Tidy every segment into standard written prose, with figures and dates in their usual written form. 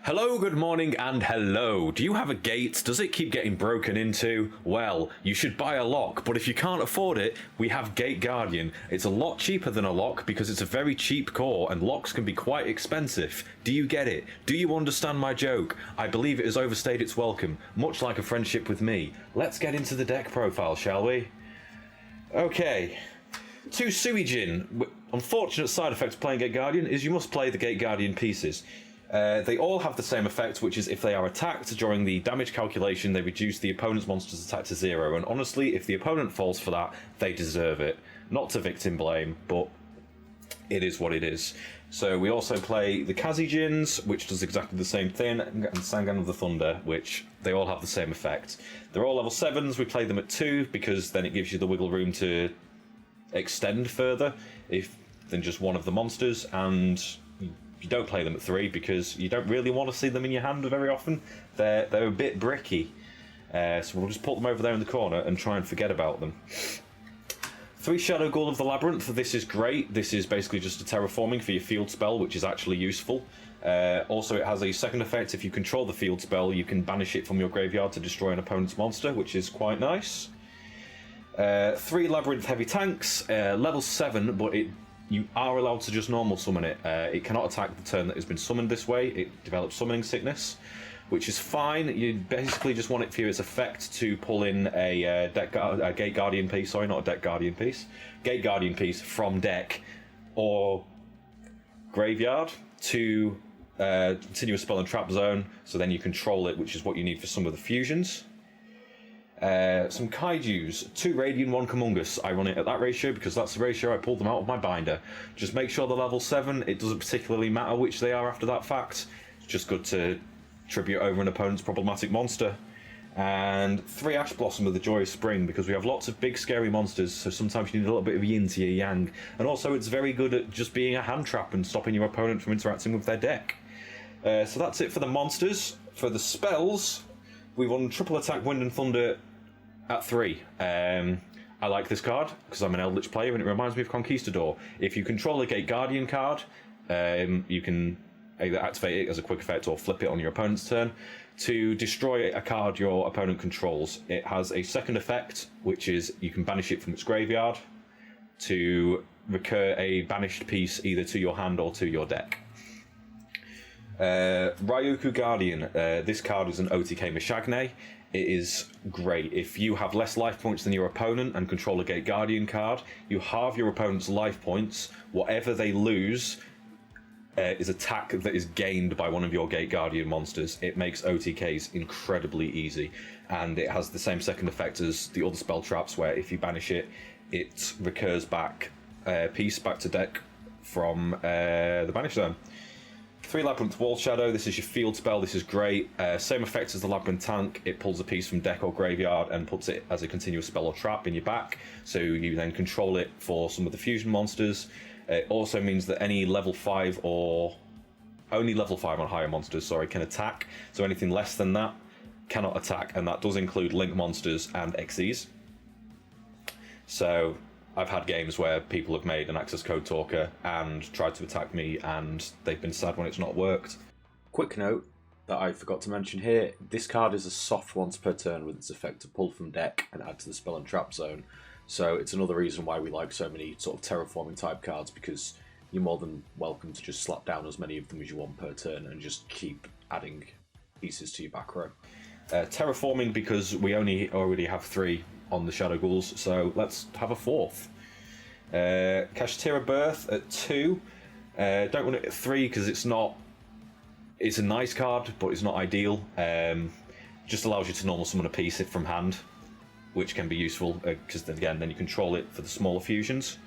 Hello, good morning, and hello. Do you have a gate? Does it keep getting broken into? Well, you should buy a lock, but if you can't afford it, we have Gate Guardian. It's a lot cheaper than a lock because it's a very cheap core, and locks can be quite expensive. Do you get it? Do you understand my joke? I believe it has overstayed its welcome, much like a friendship with me. Let's get into the deck profile, shall we? Okay. To Suijin, unfortunate side effect of playing Gate Guardian is you must play the Gate Guardian pieces. They all have the same effect, which is if they are attacked during the damage calculation, they reduce the opponent's monster's attack to 0. And honestly, if the opponent falls for that, they deserve it. Not to victim blame, but it is what it is. So we also play the Kazejins, which does exactly the same thing, and Sanga of the Thunder, which they all have the same effect. They're all level 7s. We play them at 2 because then it gives you the wiggle room to extend further than just one of the monsters, and you don't play them at 3 because you don't really want to see them in your hand very often. They're a bit bricky, so we'll just put them over there in the corner and try and forget about them. 3 Shadow Ghoul of the Labyrinth. This is great. This is basically just a terraforming for your field spell, which is actually useful. Also, it has a second effect. If you control the field spell, you can banish it from your graveyard to destroy an opponent's monster, which is quite nice. 3 Labyrinth Heavy Tanks, level 7, but you are allowed to just normal summon it. It cannot attack the turn that has been summoned this way. It develops summoning sickness, which is fine. You basically just want it for its effect to pull in a Gate Guardian piece. Sorry, not a Deck Guardian piece. Gate Guardian piece from deck or graveyard to continue a spell and trap zone. So then you control it, which is what you need for some of the fusions. Some Kaijus, 2 Radian, 1 Kumongous. I run it at that ratio because that's the ratio I pulled them out of my binder. Just make sure they're level 7. It doesn't particularly matter which they are after that fact. It's just good to tribute over an opponent's problematic monster. And 3 Ash Blossom of the Joyous Spring, because we have lots of big scary monsters, so sometimes you need a little bit of yin to your yang. And also it's very good at just being a hand trap and stopping your opponent from interacting with their deck. So that's it for the monsters. For the spells, we run Triple Attack Wind and Thunder at 3. I like this card because I'm an Eldritch player and it reminds me of Conquistador. If you control a Gate Guardian card, you can either activate it as a quick effect or flip it on your opponent's turn to destroy a card your opponent controls. It has a second effect, which is you can banish it from its graveyard to recur a banished piece either to your hand or to your deck. Riryoku Guardian. This card is an OTK Mishagne. It is great. If you have less life points than your opponent and control a Gate Guardian card, you halve your opponent's life points. Whatever they lose is attack that is gained by one of your Gate Guardian monsters. It makes OTKs incredibly easy, and it has the same second effect as the other spell traps, where if you banish it, it recurs back piece back to deck from the banish zone. 3 Labyrinth Wall Shadow. This is your field spell. This is great. Same effect as the Labyrinth Tank. It pulls a piece from deck or graveyard and puts it as a continuous spell or trap in your back, so you then control it for some of the fusion monsters. It also means that any level 5 or only level 5 on higher monsters, sorry, can attack. So anything less than that cannot attack, and that does include Link monsters and XEs. So I've had games where people have made an access code talker and tried to attack me, and they've been sad when it's not worked. Quick note that I forgot to mention here, this card is a soft once per turn with its effect to pull from deck and add to the spell and trap zone. So it's another reason why we like so many sort of terraforming type cards, because you're more than welcome to just slap down as many of them as you want per turn and just keep adding pieces to your back row. Terraforming, because we already have 3 on the Shadow Ghouls, so let's have a 4th. Kashtira Birth at 2. Don't run it at 3 because it's a nice card, but it's not ideal. Just allows you to normal summon a piece from hand, which can be useful because then you control it for the smaller fusions.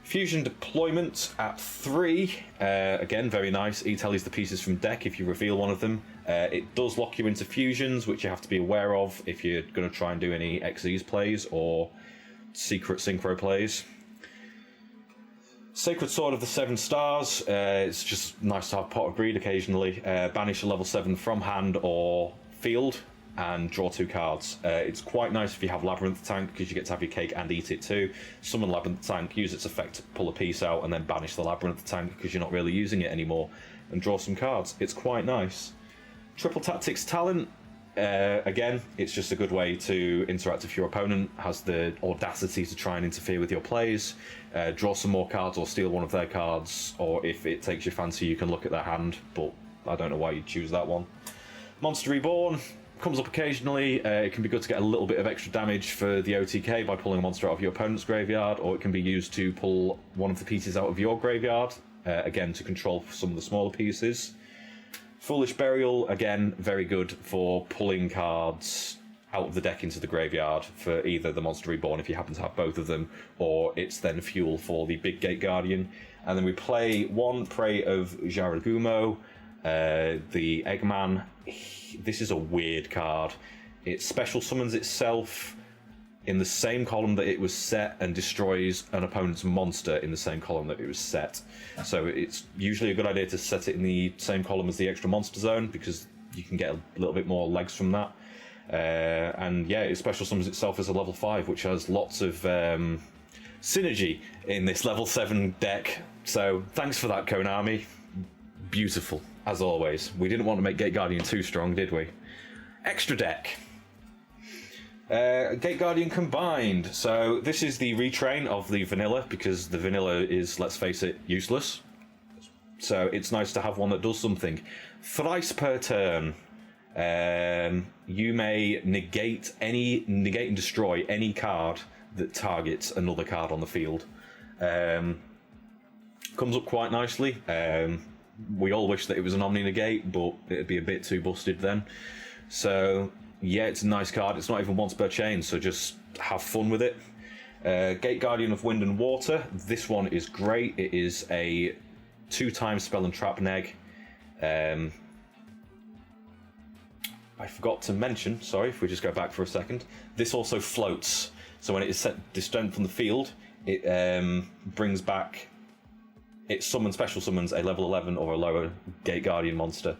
Fusion Deployment at 3. Again, very nice. It tallies the pieces from deck if you reveal one of them. It does lock you into fusions, which you have to be aware of if you're going to try and do any XEs plays or secret synchro plays. Sacred Sword of the 7 Stars. It's just nice to have Pot of Greed occasionally. Banish a level 7 from hand or field. and draw 2 cards. It's quite nice if you have Labyrinth tank, because you get to have your cake and eat it too. Summon Labyrinth tank, use its effect to pull a piece out, and then banish the Labyrinth tank because you're not really using it anymore, and draw some cards. It's quite nice. Triple Tactics talent. Again, it's just a good way to interact with your opponent, has the audacity to try and interfere with your plays, draw some more cards or steal one of their cards, or if it takes your fancy you can look at their hand, but I don't know why you'd choose that one. Monster Reborn comes up occasionally. It can be good to get a little bit of extra damage for the OTK by pulling a monster out of your opponent's graveyard, or it can be used to pull one of the pieces out of your graveyard, again to control some of the smaller pieces. Foolish Burial, again, very good for pulling cards out of the deck into the graveyard for either the Monster Reborn if you happen to have both of them, or it's then fuel for the big Gate Guardian. And then we play 1 Prey of Jirai Gumo, the Eggman. This is a weird card. It special summons itself in the same column that it was set and destroys an opponent's monster in the same column that it was set. So it's usually a good idea to set it in the same column as the extra monster zone, because you can get a little bit more legs from that. And yeah, it special summons itself as a level 5, which has lots of synergy in this level 7 deck. So thanks for that, Konami. Beautiful, as always. We didn't want to make Gate Guardian too strong, did we? Extra deck. Gate Guardian combined. So this is the retrain of the vanilla, because the vanilla is, let's face it, useless. So it's nice to have one that does something. Thrice per turn, you may negate and destroy any card that targets another card on the field. Comes up quite nicely. We all wish that it was an Omni Negate, but it'd be a bit too busted then. So yeah, it's a nice card. It's not even once per chain, so just have fun with it. Gate Guardian of Wind and Water. This one is great. It is a 2-time spell and trap neg. I forgot to mention, sorry, if we just go back for a second, this also floats. So when it is set distant from the field, it brings back, it special summons a level 11 or a lower Gate Guardian monster.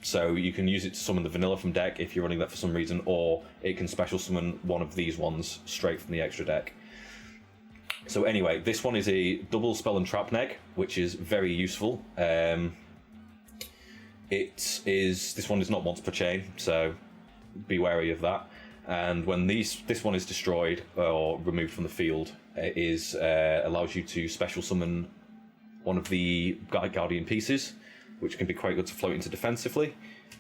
So you can use it to summon the vanilla from deck if you're running that for some reason, or it can special summon one of these ones straight from the extra deck. So anyway, this one is a double spell and trap neg, which is very useful. This one is not once per chain, so be wary of that. And when this one is destroyed or removed from the field, it allows you to special summon one of the Guardian pieces, which can be quite good to float into defensively.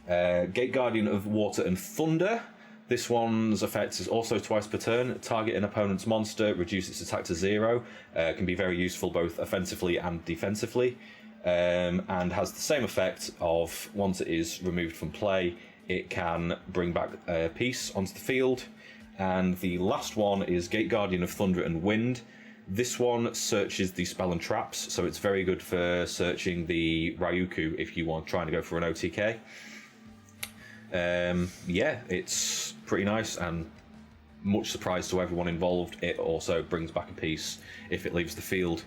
Gate Guardian of Water and Thunder. This one's effect is also twice per turn. Target an opponent's monster, reduce its attack to 0. Can be very useful both offensively and defensively. And has the same effect of, once it is removed from play, it can bring back a piece onto the field. And the last one is Gate Guardian of Thunder and Wind. This one searches the spell and traps, so it's very good for searching the Riryoku if you want trying to go for an OTK. Yeah, it's pretty nice, and much surprise to everyone involved, it also brings back a piece if it leaves the field.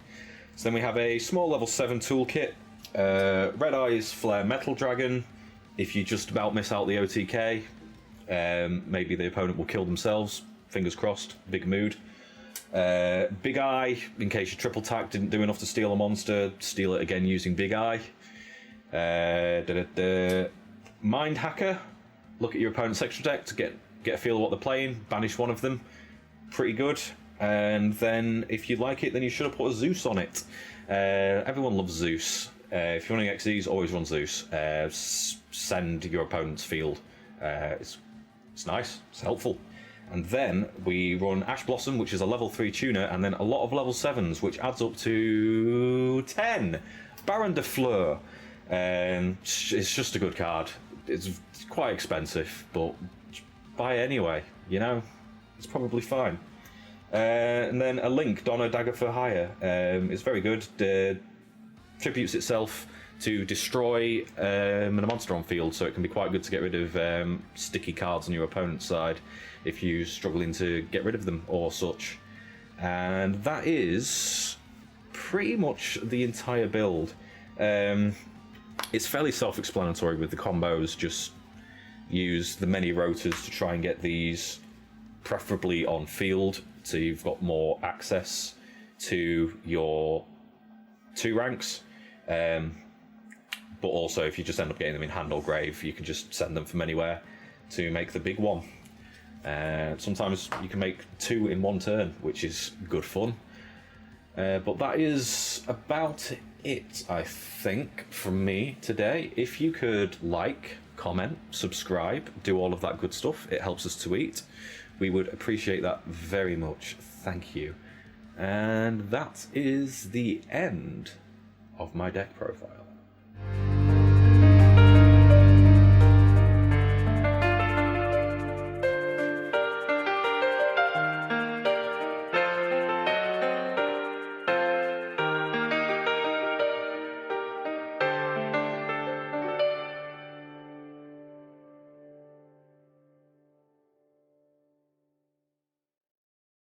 So then we have a small level 7 toolkit. Red Eyes Flare Metal Dragon. If you just about miss out the OTK, maybe the opponent will kill themselves. Fingers crossed, big mood. Big Eye, in case your triple tack didn't do enough to steal a monster, steal it again using Big Eye. Mind Hacker, look at your opponent's extra deck to get a feel of what they're playing, banish one of them, pretty good. And then if you like it, then you should have put a Zeus on it. Everyone loves Zeus. If you're running XEs, always run Zeus. Send your opponent's field. It's nice, it's helpful. And then we run Ash Blossom, which is a level 3 tuner, and then a lot of level 7s, which adds up to 10. Baronne de Fleur. It's just a good card. It's quite expensive, but buy it anyway, you know? It's probably fine. And then a Link, Donna Dagger for Hire. It's very good. Tributes itself to destroy a monster on field, so it can be quite good to get rid of sticky cards on your opponent's side if you're struggling to get rid of them or such. And that is pretty much the entire build. It's fairly self-explanatory with the combos, just use the many rotors to try and get these preferably on field, so you've got more access to your 2 ranks. But also, if you just end up getting them in hand or grave, you can just send them from anywhere to make the big one. Sometimes you can make 2 in 1 turn, which is good fun. But that is about it, I think, from me today. If you could like, comment, subscribe, do all of that good stuff, it helps us to eat. We would appreciate that very much. Thank you. And that is the end of my deck profile.